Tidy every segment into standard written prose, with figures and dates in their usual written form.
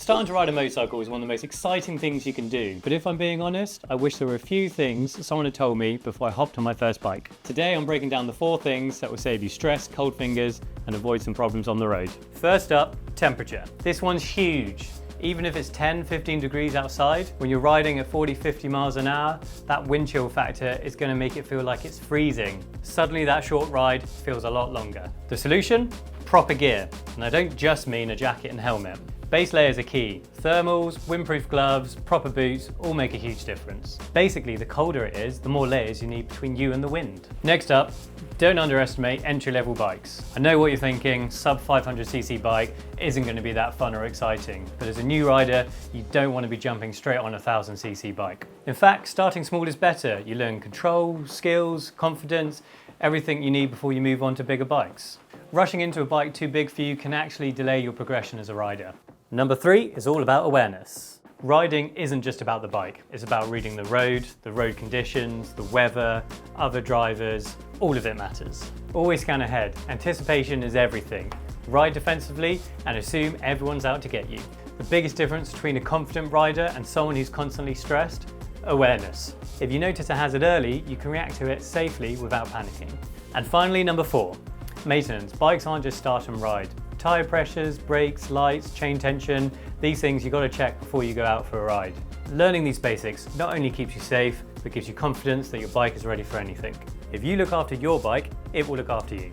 Starting to ride a motorcycle is one of the most exciting things you can do, but if I'm being honest, I wish there were a few things someone had told me before I hopped on my first bike. Today I'm breaking down the 4 things that will save you stress, cold fingers, and avoid some problems on the road. First up, temperature. This one's huge. Even if it's 10-15 degrees outside, when you're riding at 40-50 miles an hour, that wind chill factor is going to make it feel like it's freezing. Suddenly that short ride feels a lot longer. The solution? Proper gear. And I don't just mean a jacket and helmet. Base layers are key. Thermals, windproof gloves, proper boots all make a huge difference. Basically, the colder it is, the more layers you need between you and the wind. Next up, don't underestimate entry-level bikes. I know what you're thinking, sub 500cc bike isn't going to be that fun or exciting, but as a new rider, you don't want to be jumping straight on a 1000cc bike. In fact, starting small is better. You learn control, skills, confidence, everything you need before you move on to bigger bikes. Rushing into a bike too big for you can actually delay your progression as a rider. Number 3 is all about awareness. Riding isn't just about the bike. It's about reading the road conditions, the weather, other drivers, all of it matters. Always scan ahead. Anticipation is everything. Ride defensively and assume everyone's out to get you. The biggest difference between a confident rider and someone who's constantly stressed? Awareness. If you notice a hazard early, you can react to it safely without panicking. And finally, number 4, maintenance. Bikes aren't just start and ride. Tire pressures, brakes, lights, chain tension, these things you got to check before you go out for a ride. Learning these basics not only keeps you safe, but gives you confidence that your bike is ready for anything. If you look after your bike, it will look after you.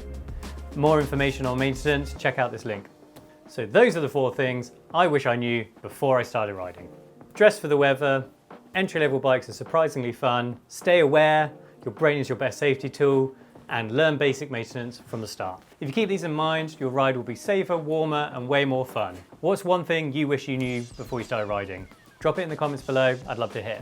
More information on maintenance, check out this link. So those are the 4 things I wish I knew before I started riding. Dress for the weather, entry-level bikes are surprisingly fun, stay aware, your brain is your best safety tool, and learn basic maintenance from the start. If you keep these in mind, your ride will be safer, warmer, and way more fun. What's one thing you wish you knew before you started riding? Drop it in the comments below, I'd love to hear.